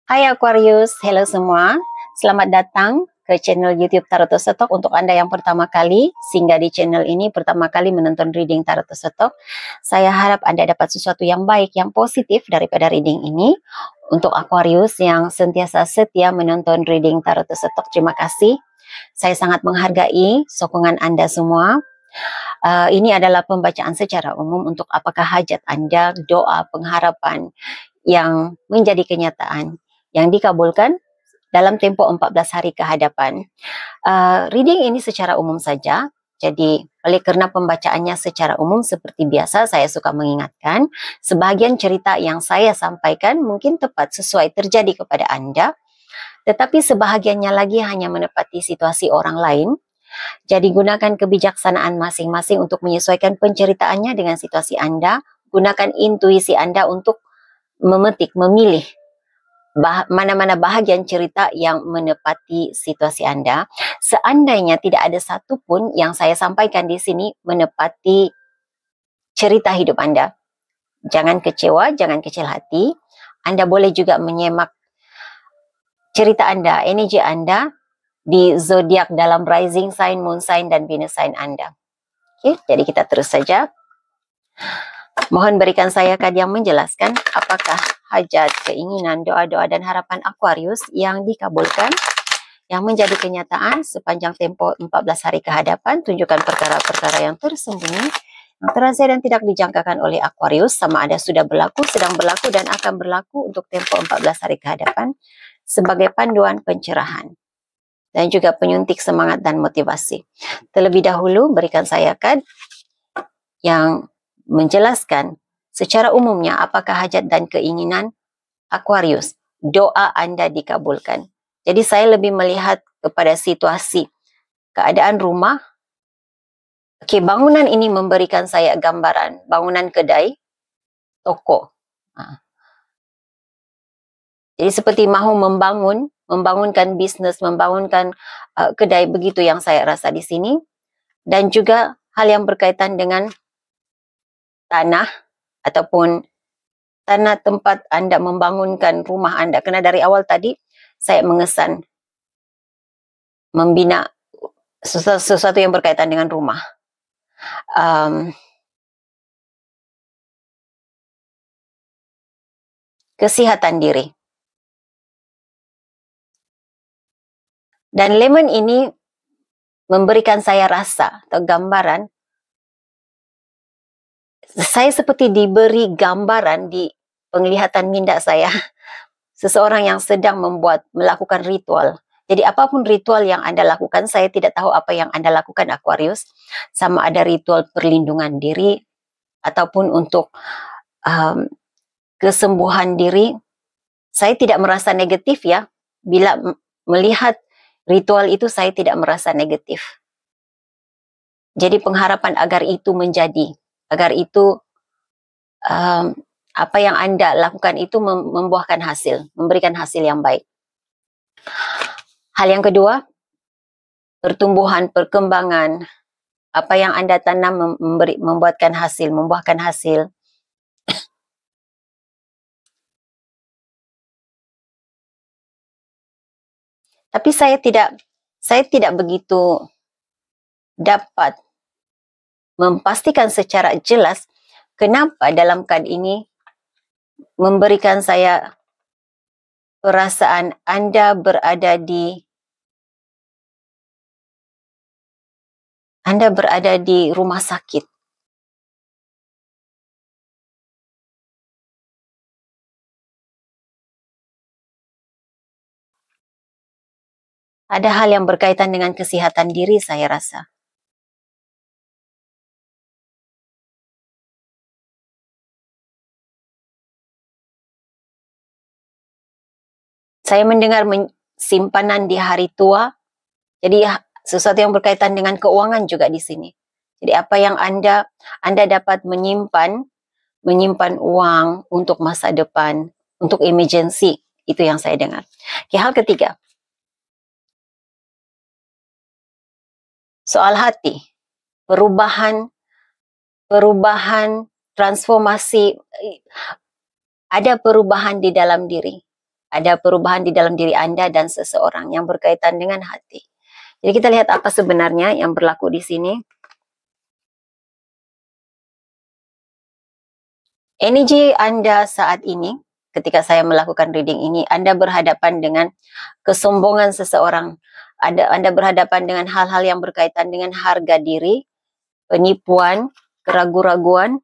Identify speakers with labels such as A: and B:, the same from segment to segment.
A: Hai Aquarius, hello semua. Selamat datang ke channel YouTube Tarot Stock. Untuk Anda yang pertama kali singgah di channel ini, pertama kali menonton reading Tarot Stock, saya harap Anda dapat sesuatu yang baik, yang positif daripada reading ini. Untuk Aquarius yang sentiasa setia menonton reading Tarot Stock, terima kasih. Saya sangat menghargai sokongan Anda semua. Ini adalah pembacaan secara umum untuk apakah hajat Anda, doa, pengharapan yang menjadi kenyataan, yang dikabulkan dalam tempo 14 hari ke hadapan. Reading ini secara umum saja, jadi oleh kerana pembacaannya secara umum seperti biasa, saya suka mengingatkan, sebahagian cerita yang saya sampaikan mungkin tepat sesuai terjadi kepada Anda, tetapi sebahagiannya lagi hanya menepati situasi orang lain. Jadi gunakan kebijaksanaan masing-masing untuk menyesuaikan penceritaannya dengan situasi Anda. Gunakan intuisi Anda untuk memetik, memilih mana-mana bahagian cerita yang menepati situasi Anda. Seandainya tidak ada satu pun yang saya sampaikan di sini menepati cerita hidup Anda, jangan kecewa, jangan kecil hati. Anda boleh juga menyemak cerita Anda, energi Anda di zodiak dalam rising sign, moon sign, dan Venus sign Anda. Oke, jadi kita terus saja. Mohon berikan saya kad yang menjelaskan apakah hajat, keinginan, doa-doa, dan harapan Aquarius yang dikabulkan, yang menjadi kenyataan sepanjang tempo 14 hari ke hadapan. Tunjukkan perkara-perkara yang tersembunyi, yang terasa dan tidak dijangkakan oleh Aquarius, sama ada sudah berlaku, sedang berlaku, dan akan berlaku untuk tempo 14 hari ke hadapan, sebagai panduan pencerahan dan juga penyuntik semangat dan motivasi. Terlebih dahulu berikan saya kad yang menjelaskan secara umumnya apakah hajat dan keinginan Aquarius, doa Anda dikabulkan. Jadi saya lebih melihat kepada situasi keadaan rumah. Okey, bangunan ini memberikan saya gambaran bangunan kedai, toko. Jadi seperti mahu membangunkan bisnes, membangunkan kedai, begitu yang saya rasa di sini. Dan juga hal yang berkaitan dengan tanah ataupun tanah tempat Anda membangunkan rumah Anda. Kerana dari awal tadi saya mengesan membina sesuatu yang berkaitan dengan rumah. Kesihatan diri. Dan lemon ini memberikan saya rasa atau gambaran, saya seperti diberi gambaran di penglihatan minda saya, seseorang yang sedang melakukan ritual. Jadi apapun ritual yang Anda lakukan, saya tidak tahu apa yang Anda lakukan Aquarius, sama ada ritual perlindungan diri ataupun untuk kesembuhan diri. Saya tidak merasa negatif ya, bila melihat ritual itu saya tidak merasa negatif. Jadi pengharapan agar itu menjadi, agar itu apa yang Anda lakukan itu membuahkan hasil, memberikan hasil yang baik. Hal yang kedua, pertumbuhan, perkembangan, apa yang Anda tanam membuahkan hasil. Tapi saya tidak begitu dapat memastikan secara jelas kenapa dalam kad ini memberikan saya perasaan Anda berada di rumah sakit. Ada hal yang berkaitan dengan kesihatan diri, saya rasa. Saya mendengar simpanan di hari tua, jadi sesuatu yang berkaitan dengan keuangan juga di sini. Jadi apa yang Anda dapat menyimpan uang untuk masa depan, untuk emergency, itu yang saya dengar. Okay, hal ketiga, soal hati, perubahan, transformasi, ada perubahan di dalam diri. ada perubahan di dalam diri Anda dan seseorang yang berkaitan dengan hati. Jadi kita lihat apa sebenarnya yang berlaku di sini. Energi Anda saat ini, ketika saya melakukan reading ini, Anda berhadapan dengan kesombongan seseorang. Anda berhadapan dengan hal-hal yang berkaitan dengan harga diri, penipuan, keraguan-raguan.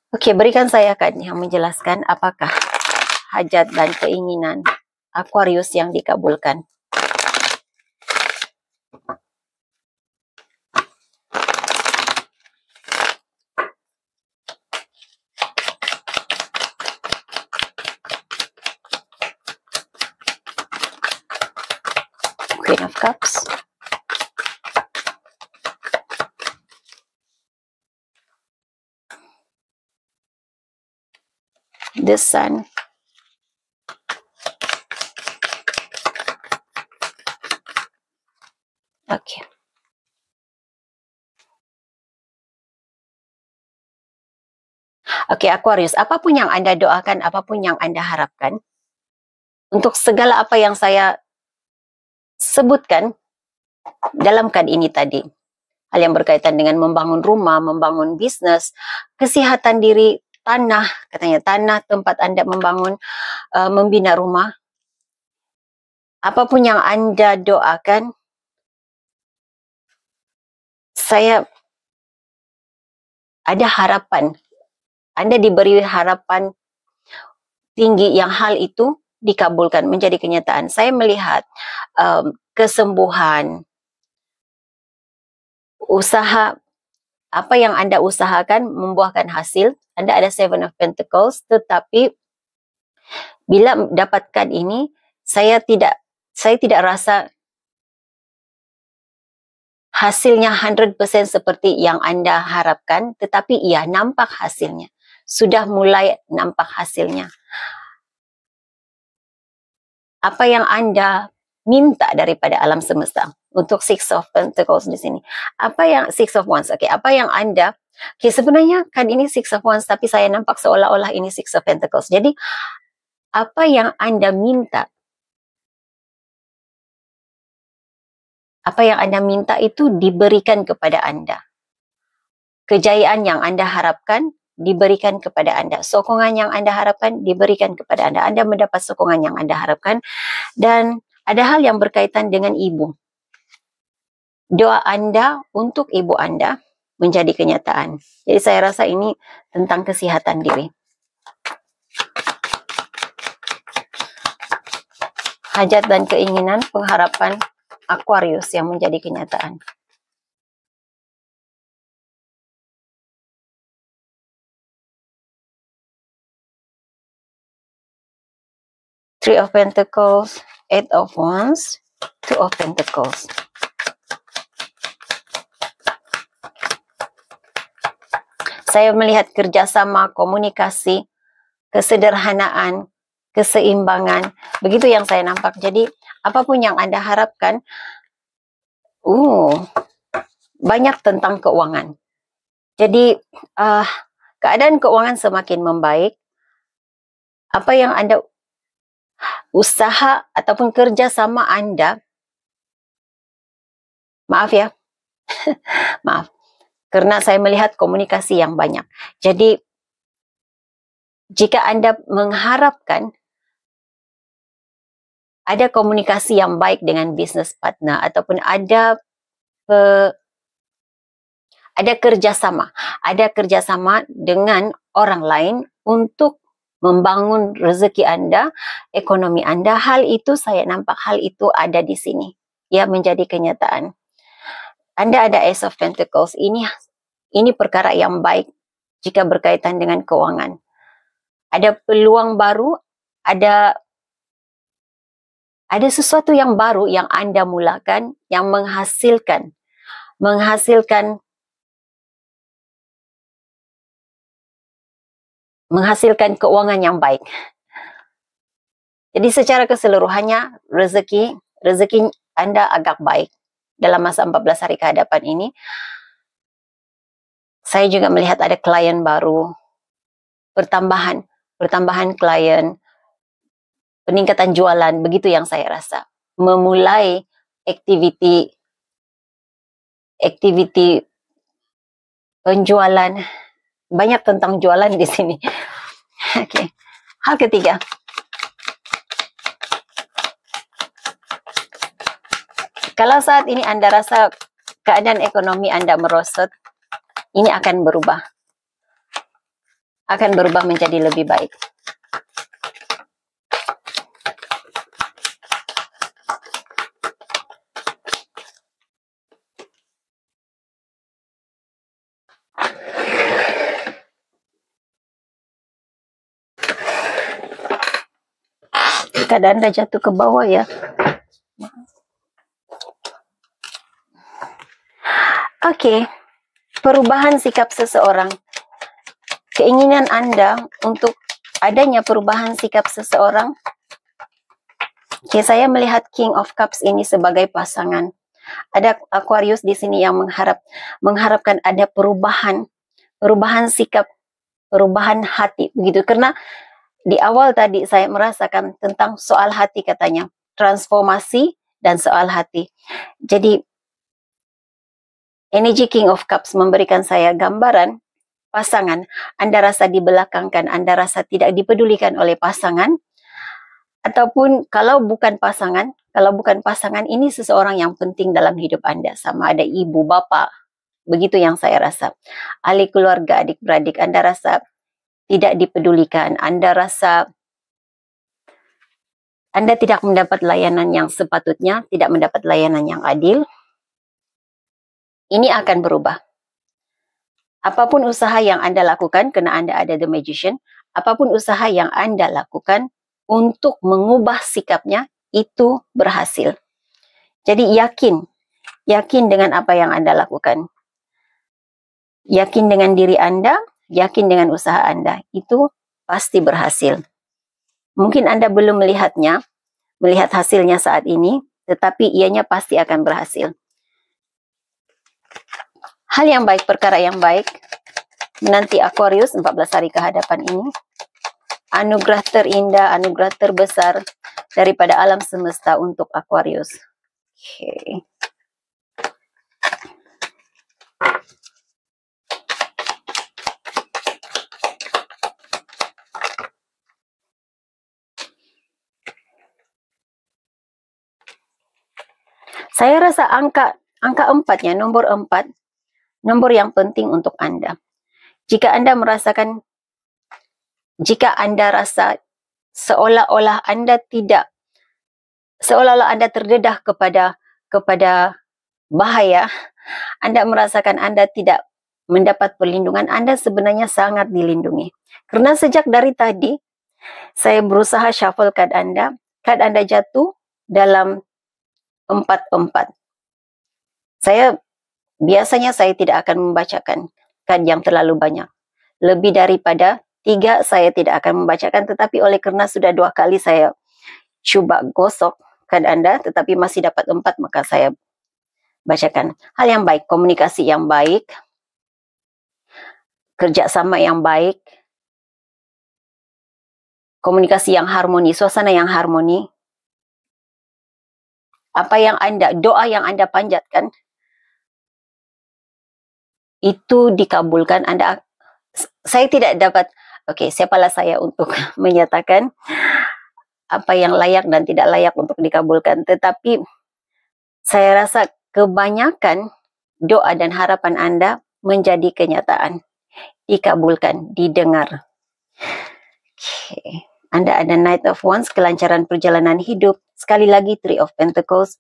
A: Oke, berikan saya kad yang menjelaskan apakah hajat dan keinginan Aquarius yang dikabulkan. Queen of Cups. The Sun. Oke. Oke, Aquarius, apapun yang Anda doakan, apapun yang Anda harapkan, untuk segala apa yang saya sebutkan dalam kad ini tadi, hal yang berkaitan dengan membangun rumah, membangun bisnis, kesehatan diri, tanah, katanya tanah tempat Anda membangun, membina rumah, apapun yang Anda doakan, saya ada harapan, Anda diberi harapan tinggi yang hal itu dikabulkan, menjadi kenyataan. Saya melihat kesembuhan, usaha, apa yang Anda usahakan membuahkan hasil. Anda ada Seven of Pentacles, tetapi bila dapatkan ini, saya tidak rasa hasilnya 100% seperti yang Anda harapkan, tetapi iya, nampak hasilnya. Sudah mulai nampak hasilnya. Apa yang Anda minta daripada alam semesta untuk Six of Pentacles di sini. Apa yang Six of Wands? Oke, apa yang Anda sebenarnya kan ini Six of Wands, tapi saya nampak seolah-olah ini Six of Pentacles. Jadi apa yang Anda minta? Apa yang Anda minta itu diberikan kepada Anda. Kejayaan yang Anda harapkan diberikan kepada Anda. Sokongan yang Anda harapkan diberikan kepada Anda. Anda mendapat sokongan yang Anda harapkan. Dan ada hal yang berkaitan dengan ibu. Doa Anda untuk ibu Anda menjadi kenyataan. Jadi saya rasa ini tentang kesehatan diri. Hajat dan keinginan, pengharapan Aquarius yang menjadi kenyataan. Three of Pentacles, Eight of Wands, Two of Pentacles. Saya melihat kerjasama, komunikasi, kesederhanaan, keseimbangan. Begitu yang saya nampak. Jadi apapun yang Anda harapkan, banyak tentang keuangan. Jadi keadaan keuangan semakin membaik. Apa yang Anda usaha ataupun kerjasama Anda, maaf ya, maaf, karena saya melihat komunikasi yang banyak. Jadi jika Anda mengharapkan ada komunikasi yang baik dengan business partner ataupun ada kerjasama dengan orang lain untuk membangun rezeki Anda, ekonomi Anda, hal itu saya nampak hal itu ada di sini. Ya, menjadi kenyataan. Anda ada Ace of Pentacles. Ini perkara yang baik jika berkaitan dengan keuangan. Ada peluang baru, ada sesuatu yang baru yang Anda mulakan yang menghasilkan keuangan yang baik. Jadi secara keseluruhannya rezeki Anda agak baik dalam masa 14 hari ke hadapan ini. Saya juga melihat ada klien baru, pertambahan pertambahan klien, peningkatan jualan, begitu yang saya rasa. Memulai aktiviti penjualan, banyak tentang jualan di sini. Oke. Hal ketiga, kalau saat ini Anda rasa keadaan ekonomi Anda merosot, ini akan berubah. Akan berubah menjadi lebih baik. Keadaan Anda jatuh ke bawah ya. Oke, perubahan sikap seseorang. Keinginan Anda untuk adanya perubahan sikap seseorang. Oke, saya melihat King of Cups ini sebagai pasangan. Ada Aquarius di sini yang mengharapkan ada perubahan sikap, perubahan hati, begitu. Karena di awal tadi saya merasakan tentang soal hati katanya, transformasi dan soal hati. Jadi energi King of Cups memberikan saya gambaran pasangan. Anda rasa dibelakangkan, Anda rasa tidak dipedulikan oleh pasangan, ataupun kalau bukan pasangan, ini seseorang yang penting dalam hidup Anda, sama ada ibu, bapak, begitu yang saya rasa. Ahli keluarga, adik-beradik, Anda rasa tidak dipedulikan, Anda rasa Anda tidak mendapat layanan yang sepatutnya, tidak mendapat layanan yang adil. Ini akan berubah. Apapun usaha yang Anda lakukan, karena Anda ada The Magician, apapun usaha yang Anda lakukan untuk mengubah sikapnya, itu berhasil. Jadi yakin dengan apa yang Anda lakukan. Yakin dengan diri Anda, yakin dengan usaha Anda, itu pasti berhasil. Mungkin Anda belum melihat hasilnya saat ini, tetapi ianya pasti akan berhasil. Hal yang baik, perkara yang baik, menanti Aquarius 14 hari ke hadapan ini. Anugerah terindah, anugerah terbesar daripada alam semesta untuk Aquarius. Oke. Saya rasa angka 4-nya, nomor 4, nomor yang penting untuk Anda. Jika Anda rasa seolah-olah Anda terdedah kepada bahaya, Anda merasakan Anda tidak mendapat perlindungan, Anda sebenarnya sangat dilindungi. Karena sejak dari tadi, saya berusaha shuffle card Anda jatuh dalam 4-4. Biasanya saya tidak akan membacakan card yang terlalu banyak. Lebih daripada 3 saya tidak akan membacakan, tetapi oleh karena sudah 2 kali saya coba gosok card Anda, tetapi masih dapat 4, maka saya bacakan. Hal yang baik, komunikasi yang baik, kerjasama yang baik, komunikasi yang harmoni, suasana yang harmoni. Doa yang Anda panjatkan, itu dikabulkan. Saya tidak dapat, siapalah saya untuk menyatakan apa yang layak dan tidak layak untuk dikabulkan. Tetapi saya rasa kebanyakan doa dan harapan Anda menjadi kenyataan, dikabulkan, didengar. Anda ada Knight of Wands, kelancaran perjalanan hidup. Sekali lagi 3 of Pentacles.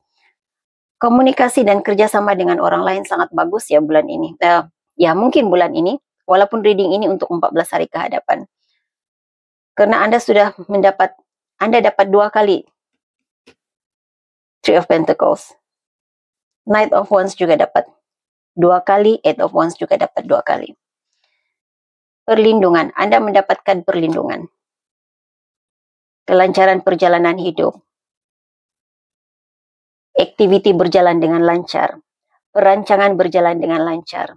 A: Komunikasi dan kerjasama dengan orang lain sangat bagus ya bulan ini. Ya mungkin bulan ini, walaupun reading ini untuk 14 hari ke hadapan. Karena Anda dapat 2 kali 3 of Pentacles. Knight of Wands juga dapat 2 kali, 8 of Wands juga dapat 2 kali. Perlindungan, Anda mendapatkan perlindungan. Kelancaran perjalanan hidup. Aktiviti berjalan dengan lancar. Perancangan berjalan dengan lancar.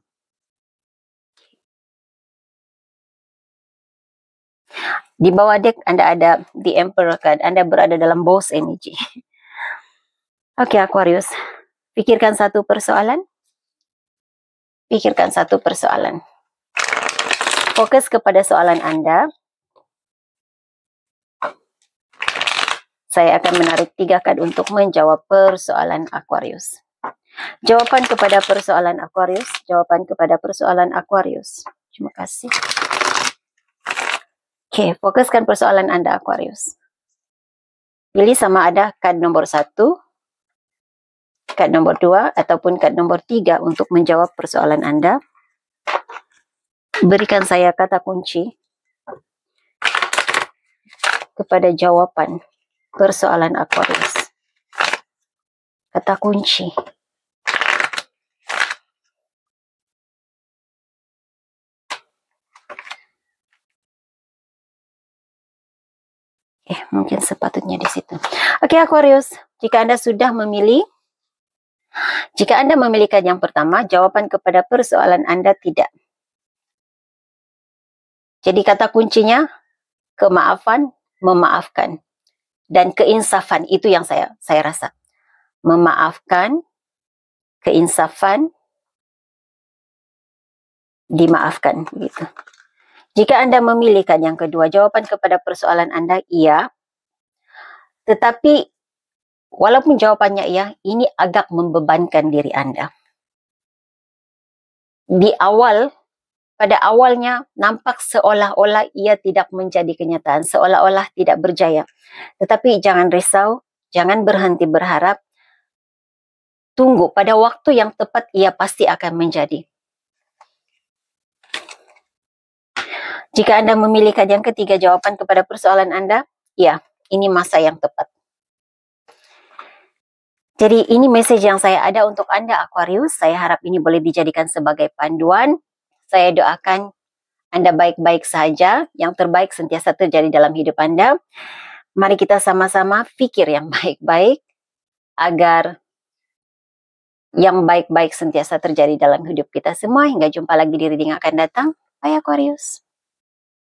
A: Di bawah deck Anda ada The Emperor card. Anda berada dalam boss energy. Oke, Aquarius. Pikirkan satu persoalan. Pikirkan satu persoalan. Fokus kepada soalan Anda. Saya akan menarik 3 kad untuk menjawab persoalan Aquarius. Jawaban kepada persoalan Aquarius. Jawaban kepada persoalan Aquarius. Terima kasih. Oke, fokuskan persoalan Anda, Aquarius. Pilih sama ada kad nomor 1, kad nomor 2, ataupun kad nomor 3 untuk menjawab persoalan Anda. Berikan saya kata kunci kepada jawaban persoalan Aquarius. Kata kunci. Mungkin sepatutnya di situ. Oke, Aquarius, jika Anda sudah memilih, jika Anda memilihkan yang pertama, jawaban kepada persoalan Anda tidak. Jadi kata kuncinya, kemaafan, memaafkan, dan keinsafan. Itu yang saya rasa. Memaafkan, keinsafan, dimaafkan. Begitu. Jika Anda memilihkan yang kedua, jawaban kepada persoalan Anda iya. Tetapi walaupun jawabannya iya, ini agak membebankan diri Anda. Di awal, pada awalnya nampak seolah-olah ia tidak menjadi kenyataan, seolah-olah tidak berjaya. Tetapi jangan risau, jangan berhenti berharap. Tunggu, pada waktu yang tepat ia pasti akan menjadi. Jika Anda memilihkan yang ketiga, jawaban kepada persoalan Anda, ya, ini masa yang tepat. Jadi ini message yang saya ada untuk Anda, Aquarius. Saya harap ini boleh dijadikan sebagai panduan. Saya doakan Anda baik-baik saja. Yang terbaik sentiasa terjadi dalam hidup Anda. Mari kita sama-sama pikir yang baik-baik agar yang baik-baik sentiasa terjadi dalam hidup kita semua. Hingga jumpa lagi di reading akan datang. Bye, Aquarius.